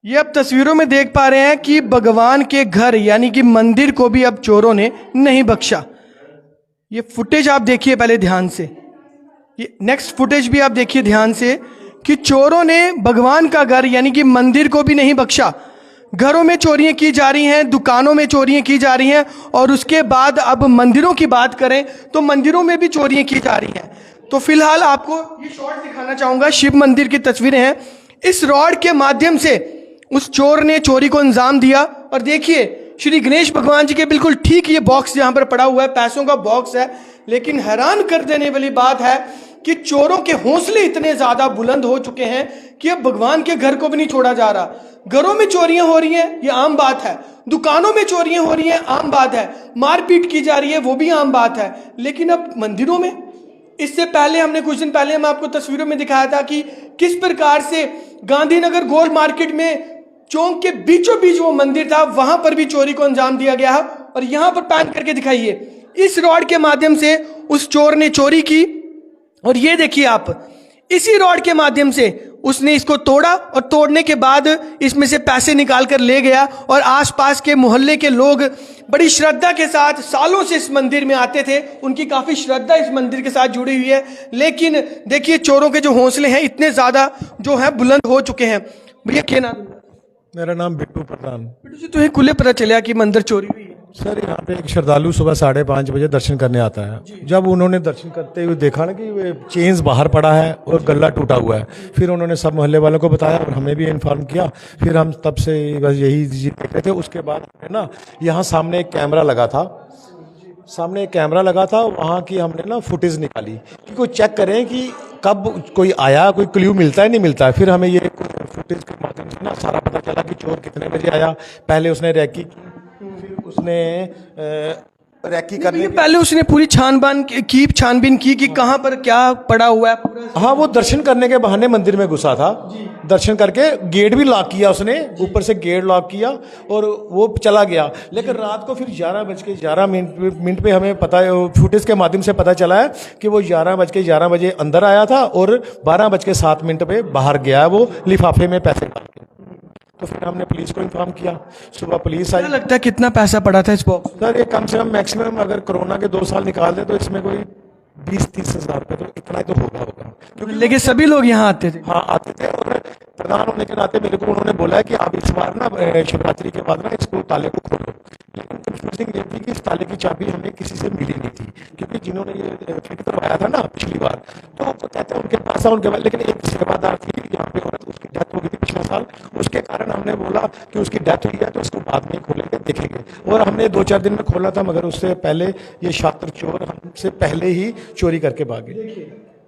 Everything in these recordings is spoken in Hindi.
ये आप तस्वीरों में देख पा रहे हैं कि भगवान के घर यानी कि मंदिर को भी अब चोरों ने नहीं बख्शा। ये फुटेज आप देखिए पहले ध्यान से, ये नेक्स्ट फुटेज भी आप देखिए ध्यान से कि चोरों ने भगवान का घर यानी कि मंदिर को भी नहीं बख्शा। घरों में चोरियां की जा रही हैं, दुकानों में चोरियां की जा रही हैं और उसके बाद अब मंदिरों की बात करें तो मंदिरों में भी चोरियां की जा रही हैं। तो फिलहाल आपको ये शॉट दिखाना चाहूंगा, शिव मंदिर की तस्वीरें हैं। इस रॉड के माध्यम से उस चोर ने चोरी को अंजाम दिया और देखिए श्री गणेश भगवान जी के बिल्कुल ठीक ये बॉक्स यहां पर पड़ा हुआ है, पैसों का बॉक्स है। लेकिन हैरान कर देने वाली बात है कि चोरों के हौसले इतने ज्यादा बुलंद हो चुके हैं कि अब भगवान के घर को भी नहीं छोड़ा जा रहा। घरों में चोरियां हो रही हैं, ये आम बात है। दुकानों में चोरियां हो रही हैं, आम बात है। मारपीट की जा रही है, वो भी आम बात है। लेकिन अब मंदिरों में, इससे पहले हमने कुछ दिन पहले हम आपको तस्वीरों में दिखाया था कि किस प्रकार से गांधीनगर गोल मार्केट में चौक के बीचों बीच वो मंदिर था, वहां पर भी चोरी को अंजाम दिया गया है। और यहां पर पैन करके दिखाइए, इस रॉड के माध्यम से उस चोर ने चोरी की और ये देखिए आप, इसी रॉड के माध्यम से उसने इसको तोड़ा और तोड़ने के बाद इसमें से पैसे निकाल कर ले गया। और आसपास के मोहल्ले के लोग बड़ी श्रद्धा के साथ सालों से इस मंदिर में आते थे, उनकी काफी श्रद्धा इस मंदिर के साथ जुड़ी हुई है। लेकिन देखिए चोरों के जो हौसले हैं इतने ज्यादा जो है बुलंद हो चुके हैं। भैया क्या नाम है? मेरा नाम बिट्टू प्रधान। बिट्टू जी, तुम्हें खुले पता चला कि मंदिर चोरी हुई है? सर यहाँ पे एक श्रद्धालु सुबह 5:30 बजे दर्शन करने आता है। जब उन्होंने दर्शन करते हुए देखा ना कि वे चेन्स बाहर पड़ा है और गला टूटा हुआ है, फिर उन्होंने सब मोहल्ले वालों को बताया और हमें भी इन्फॉर्म किया। फिर हम तब से बस यही देख रहे थे। उसके बाद ना यहाँ सामने एक कैमरा लगा था, वहाँ की हमने ना फुटेज निकाली कि कोई चेक करें कि कब कोई आया, कोई क्ल्यू मिलता है नहीं मिलता है। फिर हमें ये फुटेज के माध्यम से ना सारा पता चला कि चोर कितने बजे आया। पहले उसने रैकी की, फिर उसने रैकी करने पहले उसने पूरी छानबीन की कि कहाँ पर क्या पड़ा हुआ है पूरा। हाँ, वो दर्शन करने के बहाने मंदिर में घुसा था। दर्शन करके गेट भी लॉक किया उसने, ऊपर से गेट लॉक किया और वो चला गया। लेकिन रात को फिर 11:11 पे हमें पता, फुटेज के माध्यम से पता चला है कि वो 11:11 बजे अंदर आया था और 12:07 पे बाहर गया, वो लिफाफे में पैसे डाल के। तो फिर हमने पुलिस को इन्फॉर्म किया। सुबह पुलिस आई। क्या लगता है कितना पैसा पड़ा था इस बॉक्स? सर ये कम से कम मैक्सिमम अगर कोरोना के 2 साल निकाल दे तो इसमें कोई 20-30 हज़ार रुपये तो इतना ही तो होगा। क्योंकि लेकिन सभी लोग यहाँ आते थे। हाँ आते थे। और प्रधान होने के नाते मेरे को उन्होंने बोला है कि आप इस बार ना शिवरात्रि के बाद ना इसको ताले को खोलो। लेकिन कंफ्यूजिंग ये थी कि इस ताले की चाबी हमें किसी से मिली नहीं थी, क्योंकि जिन्होंने ये फिट करवाया था ना पिछली बार, तो कहते हैं उनके पास था उनके पास। लेकिन एक सेवादार थी यहाँ पे औरत, उसकी डेथ हो गई थी पिछले साल। उसके कारण हमने बोला कि उसकी डेथ हुई है तो उसको बाद में खोलेंगे, देखेंगे। और हमने 2-4 दिन में खोला था, मगर उससे पहले ये शातिर चोर हमसे पहले ही चोरी करके भागे।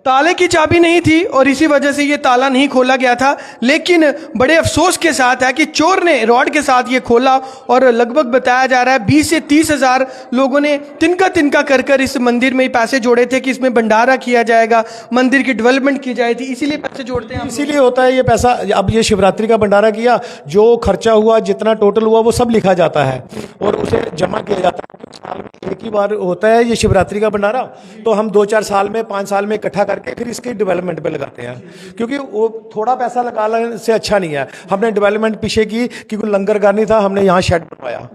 ताले की चाबी नहीं थी और इसी वजह से ये ताला नहीं खोला गया था। लेकिन बड़े अफसोस के साथ है कि चोर ने रॉड के साथ ये खोला और लगभग बताया जा रहा है 20 से 30 हज़ार लोगों ने तिनका कर कर इस मंदिर में पैसे जोड़े थे कि इसमें भंडारा किया जाएगा, मंदिर की डेवलपमेंट की जाएगी। इसीलिए पैसे जोड़ते हैं, इसीलिए होता है ये पैसा। अब ये शिवरात्रि का भंडारा किया, जो खर्चा हुआ, जितना टोटल हुआ, वो सब लिखा जाता है और उसे जमा किया जाता है। साल में एक ही बार होता है ये शिवरात्रि का भंडारा, तो हम 2-4 साल में, 5 साल में इकट्ठा करके फिर इसके डेवलपमेंट पे लगाते हैं। क्योंकि वो थोड़ा पैसा लगाने से अच्छा नहीं है। हमने डेवलपमेंट पीछे की कि कोई लंगर घर नहीं था, हमने यहाँ शेड बनवाया।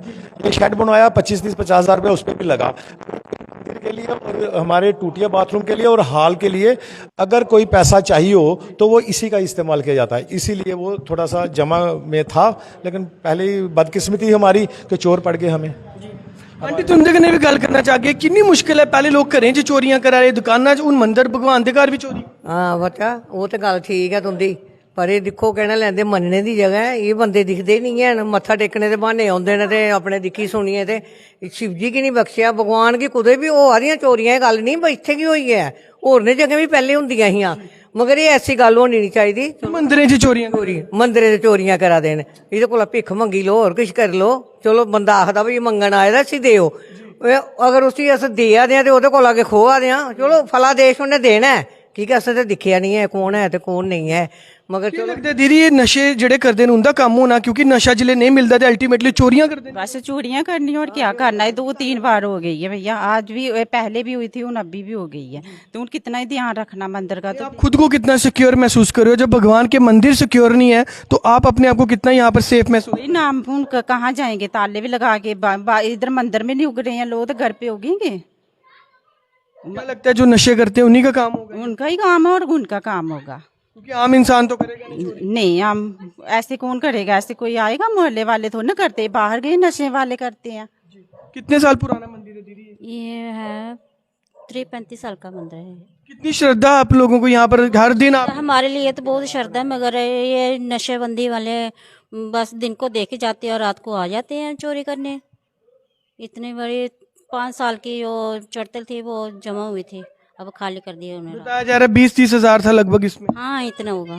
ये शेड बनवाया 25-30-50 हज़ार रुपये उस पर भी लगा मंदिर के लिए और हमारे टूटिया बाथरूम के लिए और हॉल के लिए। अगर कोई पैसा चाहिए हो तो वो इसी का इस्तेमाल किया जाता है, इसीलिए वो थोड़ा सा जमा में था। लेकिन पहले ही बदकिस्मती हमारी कि चोर पड़ गए हमें। आंटी तुंदे कन्नै भी गल करना चाहगे, कितनी मुश्किल है? पहले लोग घरें च चोरियां करा रहे, दुकानां च, हुण मंदिर भगवान दे घर भी चोरी। हाँ बच्चा, वो तो गल ठीक है तुंदी, पर ये दिक्खो कहना लैंदे मनने दी जगह है, ये बंदे दिखदे नहीं है। मत्था टेकने दे बहाने आउंदे ने ते अपने दिक्खी सुनिए ते शिव जी की नहीं बख्शिया, भगवान की कुदै भी हो रही चोरियां। गल नहीं भाई इत्थे की होई है, होरने जगह भी पहले हुंदियां हियां, मगर ये ऐसी गल होनी नहीं चाहिए। मंदिरें च चोरियां मंदिरें च चोरियां करा देन, एह्दे कोला भिक्ख मंगी लो, होर किश करी लो। चलो बंदा आखदा भाई मंगन आए दा इसी देओ, अगर उसी अस देआ दे ते ओह्दे कोला अग्गे खोआ दे, चलो फला देश उन्नै देना है, ठीक है। असें ते दिक्खेआ नहीं है कौन है ते कौन नहीं है। मगर ਕੀ चलो ਲੱਗਦਾ ਹੈ ਦੀਦੀ ਇਹ ਨਸ਼ੇ ਜਿਹੜੇ ਕਰਦੇ ਨੇ ਉਹਦਾ ਕੰਮ ਹੋਣਾ ਕਿਉਂਕਿ ਨਸ਼ਾ ਜਿਲੇ ਨਹੀਂ ਮਿਲਦਾ ਤੇ ਅਲਟੀਮੇਟਲੀ ਚੋਰੀਆਂ ਕਰਦੇ ਨੇ बस चोरियां करनी और क्या करना है। 2-3 बार हो गई है भैया, आज भी पहले भी हुई थी, उन अभी भी हो गई है। तो उन कितना ही ध्यान रखना मंदिर का। तो आप खुद को कितना सिक्योर महसूस कर रहे हो जब भगवान के मंदिर सिक्योर नहीं है तो आप अपने आप को कितना यहाँ पर सेफ महसूस कोई नाम उनका कहाँ जाएंगे, ताले भी लगा के इधर मंदिर में नहीं उग रहे हैं लोग, तो घर पे उगेंगे। क्या लगता है जो नशे करते हैं उन्हीं का काम होगा उनका ही काम है और उनका काम होगा। क्योंकि आम इंसान तो करेगा नहीं। नहीं, हम ऐसे कौन करेगा, ऐसे कोई आएगा, मोहल्ले वाले थोड़ी ना करते, बाहर गए नशे वाले करते हैं। कितने साल पुराना मंदिर है दीदी ये है 35 साल का मंदिर है। कितनी श्रद्धा आप लोगों को यहाँ पर हर दिन आप हमारे लिए तो बहुत श्रद्धा है, मगर ये नशेबंदी वाले बस दिन को देखे जाते हैं और रात को आ जाते हैं चोरी करने। इतनी बड़ी 5 साल की जो चढ़तल थी वो जमा हुई थी, अब खाली कर दिया उन्होंने। बताया जा रहा है 20-30 हजार था लगभग इसमें। हाँ इतना होगा।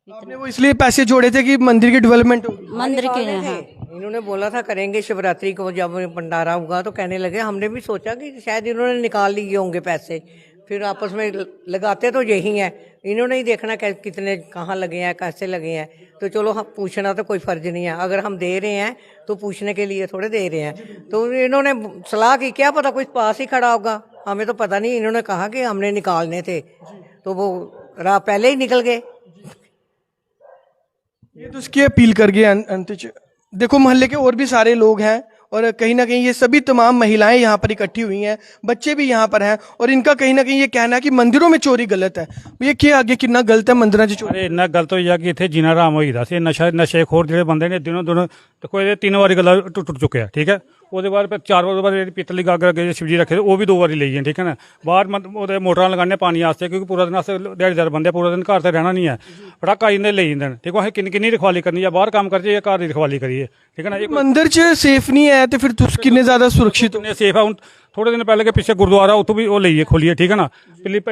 आपने वो इसलिए पैसे जोड़े थे कि मंदिर की डेवलपमेंट होगी। मंदिर के वाले हाँ। थे। इन्होंने बोला था करेंगे शिवरात्रि को, जब भंडारा होगा तो कहने लगे, हमने भी सोचा कि शायद इन्होंने निकाल लिए होंगे पैसे, फिर आपस में लगाते तो यही हैं, इन्होंने ही देखना कितने कहाँ लगे हैं, कैसे लगे हैं। तो चलो हम पूछना तो कोई फर्ज नहीं है, अगर हम दे रहे हैं तो पूछने के लिए थोड़े दे रहे हैं। तो इन्होंने सलाह की, क्या पता कोई पास ही खड़ा होगा, हमें तो पता नहीं। इन्होंने कहा कि हमने निकालने थे, तो वो पहले ही निकल गए। ये तो उसकी अपील कर गए अंतिच। देखो मोहल्ले के और भी सारे लोग हैं और कहीं ना कहीं ये सभी तमाम महिलाएं यहाँ पर इकट्ठी हुई हैं, बच्चे भी यहाँ पर हैं और इनका कहीं ना कहीं ये कहना है कि मंदिरों में चोरी गलत है। ये क्या आगे कितना गलत है मंदिरों च चोरी? अरे इन्ना गलत होई कि इत्थे जीना हराम होई दा सी। नशेखोर ਜਿਹੜੇ ਬੰਦੇ ਨੇ ਦਿਨੋਂ ਦਿਨ ਦੇਖੋ ਇਹਦੇ 3 ਵਾਰੀ ਗੱਲਾਂ ਟੁੱਟ ਚੁੱਕੇ ਆ, ਠੀਕ ਹੈ। ਉਹਦੇ ਬਾਅਦ ਫਿਰ 4 ਵਾਰ ਬਾਅਦ ਜਿਹੜੀ ਪਿੱਤਲ ਦੀ ਗਾਗਰ ਅੱਗੇ शिवजी ਰੱਖੇ ਉਹ ਵੀ 2 ਵਾਰੀ ਲਈ ਹੈ, ਠੀਕ ਹੈ ਨਾ। ਬਾਹਰ ਉਹਦੇ ਮੋਟਰਾਂ ਲਗਾਣੇ ਪਾਣੀ ਵਾਸਤੇ, ਕਿਉਂਕਿ ਪੂਰਾ ਦਿਨ ਵਾਸਤੇ ਦਿਹਾੜੀਦਾਰ ਬੰਦੇ ਪੂਰਾ ਦਿਨ ਘਰ ਤੇ ਰਹਿਣਾ ਨਹੀਂ ਹੈ, ਪਟਾਕਾ ਇਹਨੇ ਲਈ ਜਾਂਦੇ ਨੇ। ਠੀਕ ਹੈ, ਅਸੀਂ ਕਿੰਨੀ ਰਖਵਾਲੀ ਕਰਨੀ ਆ, ਬਾਹਰ ਕੰਮ ਕਰਦੇ ਜਾਂ ਘਰ ਦੀ ਰਖਵਾਲੀ ਕਰੀਏ, ਠੀਕ ਹੈ ਨਾ। मंदिर च सेफ नहीं है तो फिर तुस किन्ने ज्यादा सुरक्षित हो? ने सेफ है। थोड़े दिन पहले के पीछे गुरुद्वारा उतो भी वो लीए खोलिए, ठीक है ना।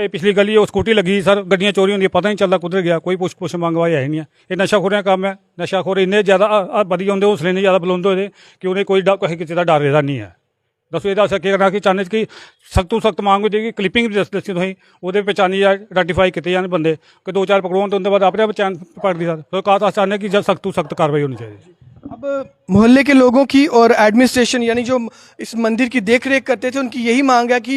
पिछली गली वो स्कूटी लगी सर, गड्डियां चोरी होंगी, पता नहीं चलता कुधर गया, कोई पुछ मंगवाई है नहीं है। ये नशाखोरियां काम है। नशाखोर इन्ने ज्यादा बधी होंगे, हौसले इन्ने ज्यादा बुलंद होते कि उन्हें कोई किसी का डर रहता नहीं है। दसो ये अस क्या करना कि चाहते कि सख्त तो सख्त मांग होती है, क्लिपिंग भी दसी तुम वो पहचानी जाए, आइडेंटिफाई किए जाए बंदे कि 2-4 पकड़ो तो उनके बाद अपने आप चैन पकड़ती सर। तो कहा तो चाहते कि सख्त तो सख्त कार्रवाई होनी चाहिए। अब मोहल्ले के लोगों की और एडमिनिस्ट्रेशन यानी जो इस मंदिर की देख रेख करते थे उनकी यही मांग है कि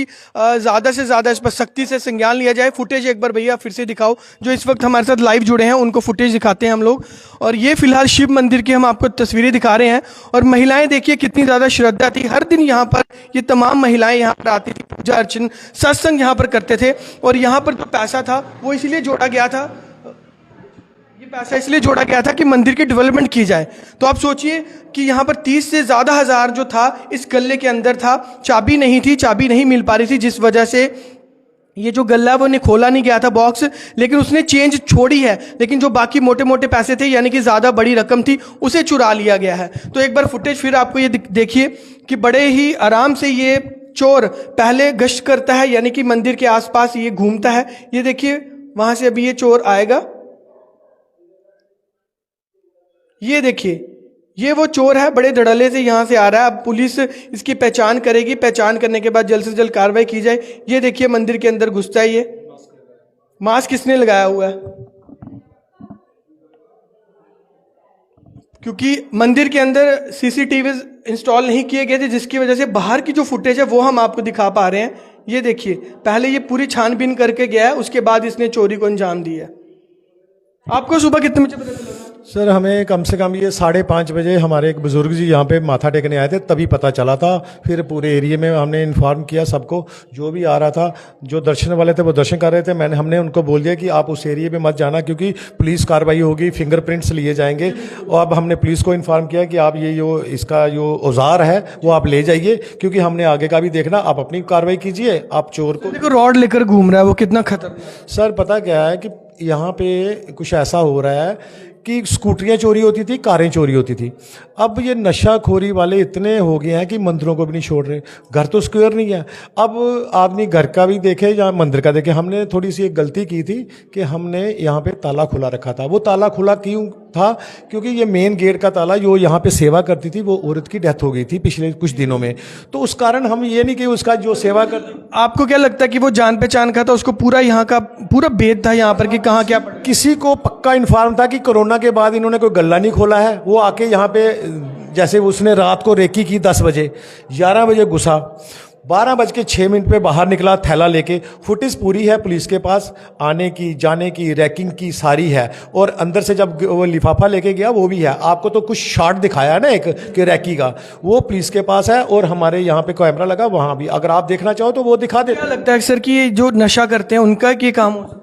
ज़्यादा से ज़्यादा इस पर सख्ती से संज्ञान लिया जाए। फुटेज एक बार भैया फिर से दिखाओ, जो इस वक्त हमारे साथ लाइव जुड़े हैं उनको फुटेज दिखाते हैं हम लोग। और ये फिलहाल शिव मंदिर की हम आपको तस्वीरें दिखा रहे हैं और महिलाएं देखिए कितनी ज़्यादा श्रद्धा थी। हर दिन यहाँ पर ये तमाम महिलाएं यहाँ पर आती थी, पूजा अर्चन सत्संग यहाँ पर करते थे। और यहाँ पर जो पैसा था वो इसलिए जोड़ा गया था, पैसा इसलिए जोड़ा गया था कि मंदिर की डेवलपमेंट की जाए। तो आप सोचिए कि यहाँ पर 30 से ज़्यादा हज़ार जो था इस गल्ले के अंदर था, चाबी नहीं थी, चाबी नहीं मिल पा रही थी, जिस वजह से ये जो गल्ला वो ने खोला नहीं गया था बॉक्स, लेकिन उसने चेंज छोड़ी है। लेकिन जो बाकी मोटे मोटे पैसे थे यानी कि ज़्यादा बड़ी रकम थी उसे चुरा लिया गया है। तो एक बार फुटेज फिर आपको ये देखिए कि बड़े ही आराम से ये चोर पहले गश्त करता है, यानी कि मंदिर के आसपास ये घूमता है। ये देखिए वहाँ से अभी ये चोर आएगा, ये देखिए ये वो चोर है, बड़े धड़ल्ले से यहाँ से आ रहा है। अब पुलिस इसकी पहचान करेगी, पहचान करने के बाद जल्द से जल्द कार्रवाई की जाए। ये देखिए मंदिर के अंदर घुसता है, ये मास्क किसने लगाया हुआ है, क्योंकि मंदिर के अंदर सीसीटीवी इंस्टॉल नहीं किए गए थे, जिसकी वजह से बाहर की जो फुटेज है वो हम आपको दिखा पा रहे हैं। ये देखिए पहले ये पूरी छानबीन करके गया है, उसके बाद इसने चोरी को अंजाम दिया। आपको सुबह कितने बजे पता चला? सर हमें कम से कम ये 5:30 बजे हमारे एक बुजुर्ग जी यहाँ पे माथा टेकने आए थे, तभी पता चला था। फिर पूरे एरिया में हमने इन्फॉर्म किया सबको, जो भी आ रहा था, जो दर्शन वाले थे वो दर्शन कर रहे थे। हमने उनको बोल दिया कि आप उस एरिया में मत जाना क्योंकि पुलिस कार्रवाई होगी, फिंगरप्रिंट्स लिए जाएंगे। और अब हमने पुलिस को इन्फॉर्म किया कि आप ये जो इसका जो औजार है वो आप ले जाइए, क्योंकि हमने आगे का भी देखना, आप अपनी कार्रवाई कीजिए। आप चोर को देखो रॉड लेकर घूम रहा है, वो कितना खतरनाक। सर पता क्या है कि यहाँ पे कुछ ऐसा हो रहा है कि स्कूटरियाँ चोरी होती थी, कारें चोरी होती थी। अब ये नशाखोरी वाले इतने हो गए हैं कि मंदिरों को भी नहीं छोड़ रहे। घर तो सिक्योर नहीं है, अब आदमी घर का भी देखे या मंदिर का देखे। हमने थोड़ी सी एक गलती की थी कि हमने यहाँ पे ताला खुला रखा था। वो ताला खुला क्यों था, क्योंकि ये मेन गेट का ताला जो यहाँ पे सेवा करती थी वो औरत की डेथ हो गई थी पिछले कुछ दिनों में, तो उस कारण हम ये नहीं कि उसका जो सेवा कर। आपको क्या लगता है कि वो जान पहचान का था, उसको पूरा यहाँ का पूरा भेद था यहाँ पर कि कहाँ क्या? किसी को पक्का इन्फॉर्म था कि कोरोना के बाद इन्होंने कोई गल्ला नहीं खोला है, वो आके यहाँ पे जैसे उसने रात को रेकी की 10 बजे, 11 बजे घुसा, 12:06 पे बाहर निकला थैला लेके। फुटेज पूरी है पुलिस के पास, आने की जाने की रैकिंग की सारी है, और अंदर से जब वो लिफाफा लेके गया वो भी है। आपको तो कुछ शॉट दिखाया ना एक कि रैकी का, वो पुलिस के पास है, और हमारे यहाँ पे कैमरा लगा वहाँ भी, अगर आप देखना चाहो तो वो दिखा दे। क्या लगता है सर कि ये जो नशा करते हैं उनका क्या काम हो सकता है?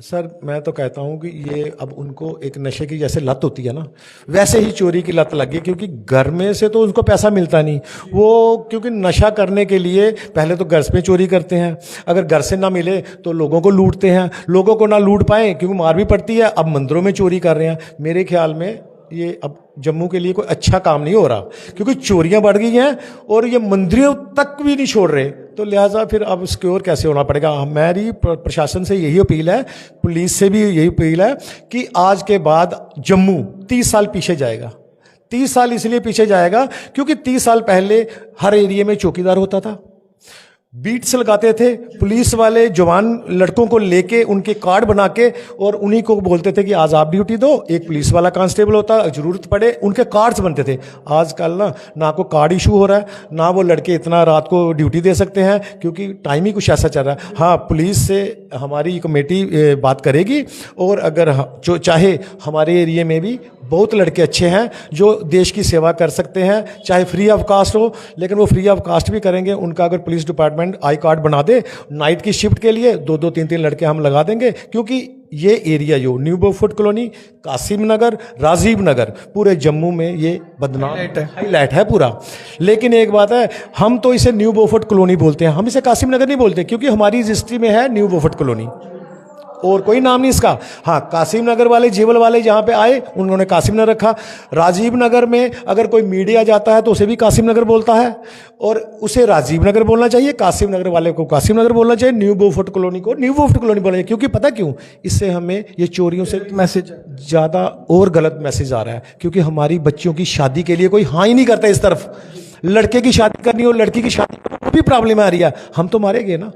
सर मैं तो कहता हूँ कि ये अब उनको एक नशे की जैसे लत होती है ना, वैसे ही चोरी की लत लगी, क्योंकि घर में से तो उनको पैसा मिलता नहीं, वो क्योंकि नशा करने के लिए पहले तो घर में चोरी करते हैं, अगर घर से ना मिले तो लोगों को लूटते हैं, लोगों को ना लूट पाए क्योंकि मार भी पड़ती है, अब मंदिरों में चोरी कर रहे हैं। मेरे ख्याल में ये अब जम्मू के लिए कोई अच्छा काम नहीं हो रहा, क्योंकि चोरियां बढ़ गई हैं और ये मंदिरों तक भी नहीं छोड़ रहे, तो लिहाजा फिर अब सिक्योर कैसे होना पड़ेगा। हमारी प्रशासन से यही अपील है, पुलिस से भी यही अपील है कि आज के बाद जम्मू 30 साल पीछे जाएगा। 30 साल इसलिए पीछे जाएगा क्योंकि 30 साल पहले हर एरिया में चौकीदार होता था, बीट्स लगाते थे, पुलिस वाले जवान लड़कों को लेके उनके कार्ड बना के और उन्हीं को बोलते थे कि आज आप ड्यूटी दो, एक पुलिस वाला कांस्टेबल होता, जरूरत पड़े उनके कार्ड्स बनते थे। आजकल ना कोई कार्ड इशू हो रहा है, ना वो लड़के इतना रात को ड्यूटी दे सकते हैं, क्योंकि टाइम ही कुछ ऐसा चल रहा है। हाँ, पुलिस से हमारी कमेटी बात करेगी, और अगर जो चाहे हमारे एरिया में भी बहुत लड़के अच्छे हैं जो देश की सेवा कर सकते हैं, चाहे फ्री ऑफ कास्ट हो, लेकिन वो फ्री ऑफ कास्ट भी करेंगे। उनका अगर पुलिस डिपार्टमेंट आई कार्ड बना दे नाइट की शिफ्ट के लिए, 2-2 3-3 लड़के हम लगा देंगे, क्योंकि ये एरिया जो न्यू बोफोर्ट कॉलोनी, कासिम नगर, राजीव नगर, पूरे जम्मू में ये बदनाम हाईलाइट है पूरा। लेकिन एक बात है, हम तो इसे न्यू बोफोर्ट कॉलोनी बोलते हैं, हम इसे कासिम नगर नहीं बोलते, क्योंकि हमारी रजिस्ट्री में है न्यू बोफोर्ट कॉलोनी, और कोई नाम नहीं इसका। हाँ, कासिम नगर वाले, जीवल वाले जहाँ पे आए उन्होंने कासिम नगर रखा। राजीव नगर में अगर कोई मीडिया जाता है तो उसे भी कासिम नगर बोलता है, और उसे राजीव नगर बोलना चाहिए, कासिम नगर वाले को कासिम नगर बोलना चाहिए, न्यू बोफोर्ट कॉलोनी को न्यू बोफोर्ट कॉलोनी बोलना चाहिए। क्योंकि पता क्यों, इससे हमें ये चोरियों से मैसेज ज़्यादा और गलत मैसेज आ रहा है, क्योंकि हमारी बच्चियों की शादी के लिए कोई हाँ ही नहीं करता। इस तरफ लड़के की शादी करनी और लड़की की शादी करनी भी प्रॉब्लम आ रही है, हम तो मारेंगे ना।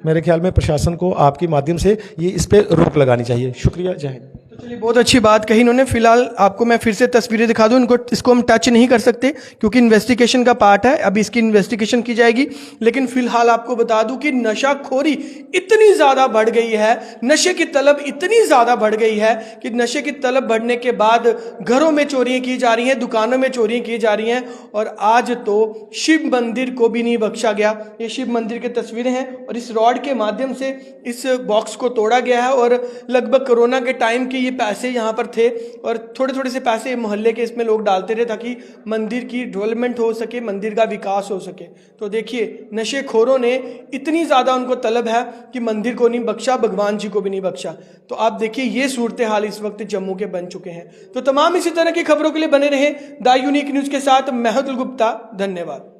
मेरे ख्याल में प्रशासन को आपके माध्यम से ये इस पे रोक लगानी चाहिए। शुक्रिया, जय हिंद। तो चलिए, बहुत अच्छी बात कही इन्होंने। फिलहाल आपको मैं फिर से तस्वीरें दिखा दूं, इनको इसको हम टच नहीं कर सकते क्योंकि इन्वेस्टिगेशन का पार्ट है, अभी इसकी इन्वेस्टिगेशन की जाएगी। लेकिन फिलहाल आपको बता दूं कि नशाखोरी इतनी ज्यादा बढ़ गई है, नशे की तलब इतनी ज्यादा बढ़ गई है कि नशे की तलब बढ़ने के बाद घरों में चोरियां की जा रही हैं, दुकानों में चोरियां की जा रही हैं, और आज तो शिव मंदिर को भी नहीं बख्शा गया। ये शिव मंदिर की तस्वीरें हैं, और इस रॉड के माध्यम से इस बॉक्स को तोड़ा गया है, और लगभग कोरोना के टाइम के ये पैसे यहाँ पर थे, और थोड़े थोड़े से पैसे मोहल्ले के इसमें लोग डालते रहे ताकि मंदिर की डेवलपमेंट हो सके, मंदिर का विकास हो सके। तो देखिए, नशेखोरों ने इतनी ज़्यादा उनको तलब है कि मंदिर को नहीं बख्शा, भगवान जी को भी नहीं बख्शा। तो आप देखिए, ये सूरत हाल इस वक्त जम्मू के बन चुके हैं। तो तमाम इसी तरह की खबरों के लिए बने रहे द यूनिक न्यूज़ के साथ। मैं अतुल गुप्ता, धन्यवाद।